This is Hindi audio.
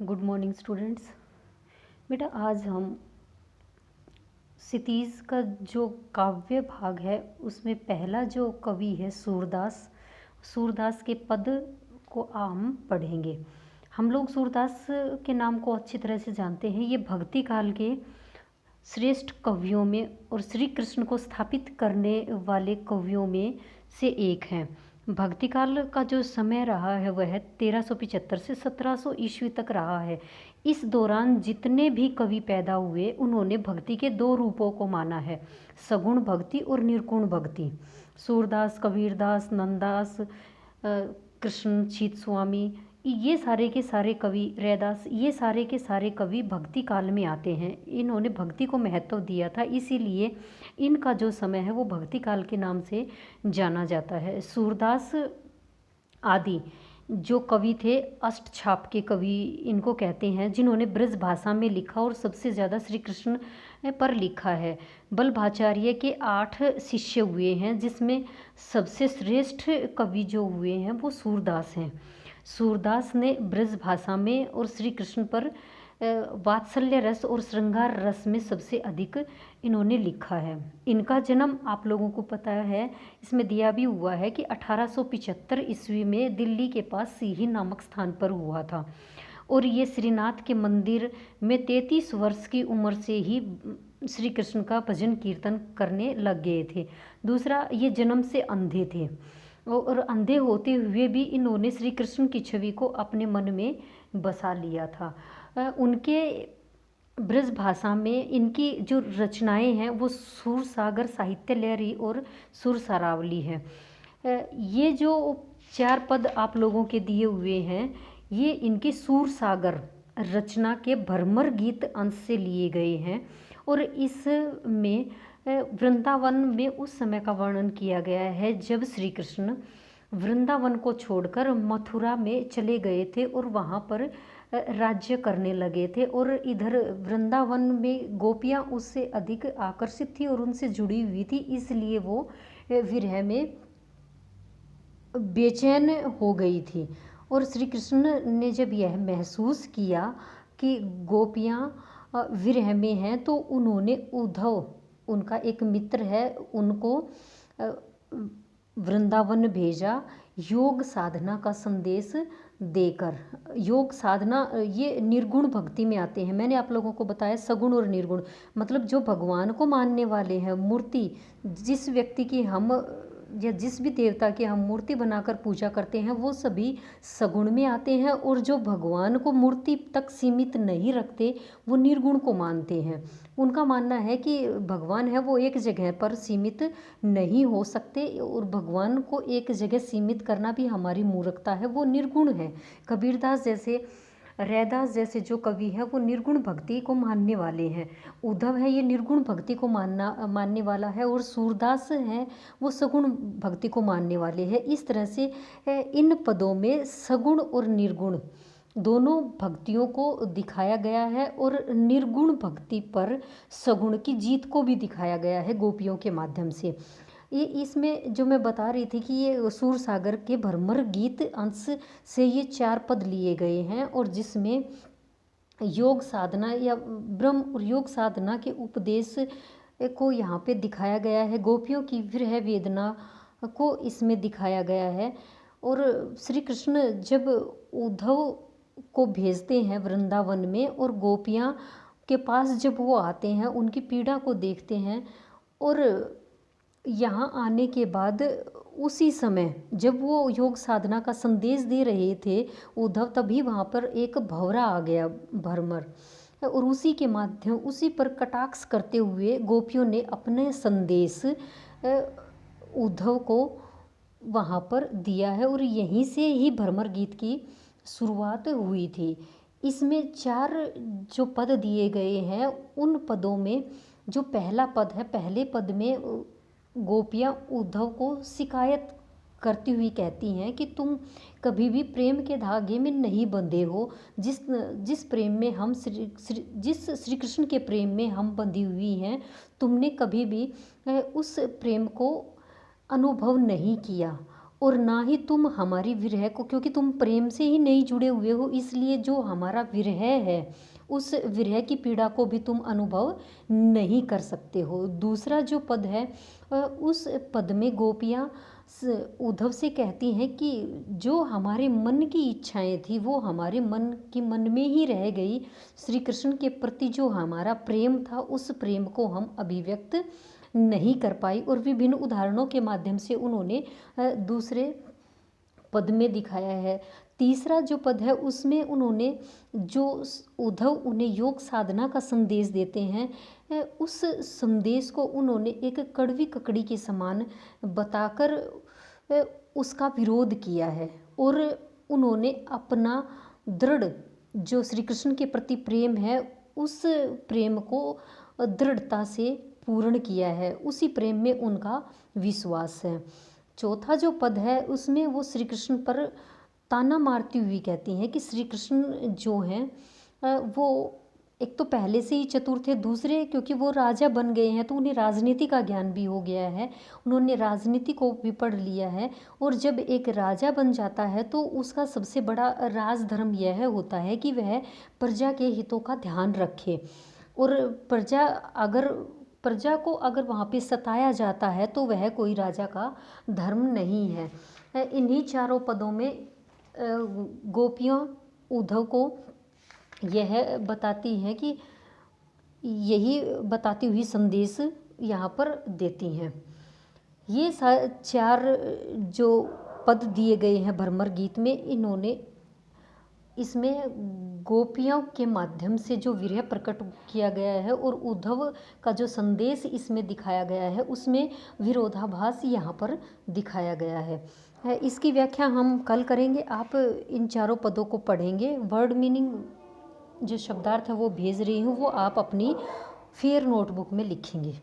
Good morning students. बेटा आज हम क्षितिज का जो काव्य भाग है उसमें पहला जो कवि है सूरदास के पद को हम पढ़ेंगे। हम लोग सूरदास के नाम को अच्छी तरह से जानते हैं। ये भक्ति काल के श्रेष्ठ कवियों में और श्री कृष्ण को स्थापित करने वाले कवियों में से एक हैं। भक्ति काल का जो समय रहा है वह 1375 से 1700 ईस्वी तक रहा है। इस दौरान जितने भी कवि पैदा हुए उन्होंने भक्ति के दो रूपों को माना है, सगुण भक्ति और निर्गुण भक्ति। सूरदास, कबीरदास, नंददास, कृष्ण छीत स्वामी, ये सारे के सारे कवि, रैदास, ये सारे के सारे कवि भक्ति काल में आते हैं। इन्होंने भक्ति को महत्व दिया था, इसीलिए इनका जो समय है वो भक्ति काल के नाम से जाना जाता है। सूरदास आदि जो कवि थे अष्टछाप के कवि इनको कहते हैं, जिन्होंने ब्रज भाषा में लिखा और सबसे ज़्यादा श्री कृष्ण पर लिखा है। वल्लभाचार्य के 8 शिष्य हुए हैं, जिसमें सबसे श्रेष्ठ कवि जो हुए हैं वो सूरदास हैं। सूरदास ने ब्रज भाषा में और श्री कृष्ण पर वात्सल्य रस और श्रृंगार रस में सबसे अधिक इन्होंने लिखा है। इनका जन्म आप लोगों को पता है, इसमें दिया भी हुआ है कि 1875 ईस्वी में दिल्ली के पास सीही नामक स्थान पर हुआ था और ये श्रीनाथ के मंदिर में 33 वर्ष की उम्र से ही श्री कृष्ण का भजन कीर्तन करने लग गए थे। दूसरा, ये जन्म से अंधे थे और अंधे होते हुए भी इन्होंने श्री कृष्ण की छवि को अपने मन में बसा लिया था। उनके ब्रज भाषा में इनकी जो रचनाएं हैं वो सूरसागर साहित्य लहरी और सुरसारावली है। ये जो 4 पद आप लोगों के दिए हुए हैं ये इनके सूरसागर रचना के भ्रमर गीत अंश से लिए गए हैं और इसमें वृंदावन में उस समय का वर्णन किया गया है जब श्री कृष्ण वृंदावन को छोड़कर मथुरा में चले गए थे और वहाँ पर राज्य करने लगे थे और इधर वृंदावन में गोपियाँ उससे अधिक आकर्षित थी और उनसे जुड़ी हुई थी, इसलिए वो विरह में बेचैन हो गई थी। और श्री कृष्ण ने जब यह महसूस किया कि गोपियाँ विरह में हैं तो उन्होंने उद्धव, उनका एक मित्र है, उनको वृंदावन भेजा योग साधना का संदेश देकर। योग साधना ये निर्गुण भक्ति में आते हैं। मैंने आप लोगों को बताया सगुण और निर्गुण, मतलब जो भगवान को मानने वाले हैं, मूर्ति जिस व्यक्ति की हम या जिस भी देवता की हम मूर्ति बनाकर पूजा करते हैं वो सभी सगुण में आते हैं और जो भगवान को मूर्ति तक सीमित नहीं रखते वो निर्गुण को मानते हैं। उनका मानना है कि भगवान है वो एक जगह पर सीमित नहीं हो सकते और भगवान को एक जगह सीमित करना भी हमारी मूर्खता है, वो निर्गुण है। कबीरदास जैसे, रैदास जैसे जो कवि है वो निर्गुण भक्ति को मानने वाले हैं। उद्धव है ये निर्गुण भक्ति को मानने वाला है और सूरदास है वो सगुण भक्ति को मानने वाले हैं। इस तरह से इन पदों में सगुण और निर्गुण दोनों भक्तियों को दिखाया गया है और निर्गुण भक्ति पर सगुण की जीत को भी दिखाया गया है गोपियों के माध्यम से। ये इसमें जो मैं बता रही थी कि ये सूरसागर के भ्रमर गीत अंश से ये 4 पद लिए गए हैं और जिसमें योग साधना या ब्रह्म और योग साधना के उपदेश को यहाँ पे दिखाया गया है। गोपियों की विरह वेदना को इसमें दिखाया गया है और श्री कृष्ण जब उद्धव को भेजते हैं वृंदावन में और गोपियाँ के पास जब वो आते हैं उनकी पीड़ा को देखते हैं और यहाँ आने के बाद उसी समय जब वो योग साधना का संदेश दे रहे थे उद्धव, तभी वहाँ पर एक भंवरा आ गया, भ्रमर, और उसी के माध्यम उसी पर कटाक्ष करते हुए गोपियों ने अपने संदेश उद्धव को वहाँ पर दिया है और यहीं से ही भ्रमर गीत की शुरुआत हुई थी। इसमें 4 जो पद दिए गए हैं उन पदों में जो पहला पद है, पहले पद में गोपियाँ उद्धव को शिकायत करती हुई कहती हैं कि तुम कभी भी प्रेम के धागे में नहीं बंधे हो, जिस प्रेम में हम जिस श्री कृष्ण के प्रेम में हम बंधी हुई हैं तुमने कभी भी उस प्रेम को अनुभव नहीं किया और ना ही तुम हमारी विरह को, क्योंकि तुम प्रेम से ही नहीं जुड़े हुए हो, इसलिए जो हमारा विरह है उस विरह की पीड़ा को भी तुम अनुभव नहीं कर सकते हो। दूसरा जो पद है उस पद में गोपियाँ उद्धव से कहती हैं कि जो हमारे मन की इच्छाएं थी वो हमारे मन में ही रह गई। श्री कृष्ण के प्रति जो हमारा प्रेम था उस प्रेम को हम अभिव्यक्त नहीं कर पाई। और विभिन्न उदाहरणों के माध्यम से उन्होंने दूसरे पद में दिखाया है। तीसरा जो पद है उसमें उन्होंने जो उद्धव उन्हें योग साधना का संदेश देते हैं उस संदेश को उन्होंने एक कड़वी ककड़ी के समान बताकर उसका विरोध किया है। और उन्होंने अपना दृढ़ जो श्री कृष्ण के प्रति प्रेम है उस प्रेम को दृढ़ता से पूर्ण किया है, उसी प्रेम में उनका विश्वास है। चौथा जो पद है उसमें वो श्री कृष्ण पर ताना मारती हुई कहती हैं कि श्री कृष्ण जो हैं वो एक तो पहले से ही चतुर थे, दूसरे क्योंकि वो राजा बन गए हैं तो उन्हें राजनीति का ज्ञान भी हो गया है, उन्होंने राजनीति को भी पढ़ लिया है। और जब एक राजा बन जाता है तो उसका सबसे बड़ा राजधर्म यह होता है कि वह प्रजा के हितों का ध्यान रखे। और प्रजा को अगर वहाँ पे सताया जाता है तो वह कोई राजा का धर्म नहीं है। इन्हीं चारों पदों में गोपियाँ उद्धव को यह बताती हैं कि यही बताती हुई संदेश यहाँ पर देती हैं। ये चार जो पद दिए गए हैं भ्रमर गीत में, इन्होंने इसमें गोपियों के माध्यम से जो विरह प्रकट किया गया है और उद्धव का जो संदेश इसमें दिखाया गया है उसमें विरोधाभास यहाँ पर दिखाया गया है। इसकी व्याख्या हम कल करेंगे। आप इन चारों पदों को पढ़ेंगे, वर्ड मीनिंग जो शब्दार्थ है वो भेज रही हूँ, वो आप अपनी फेयर नोटबुक में लिखेंगे।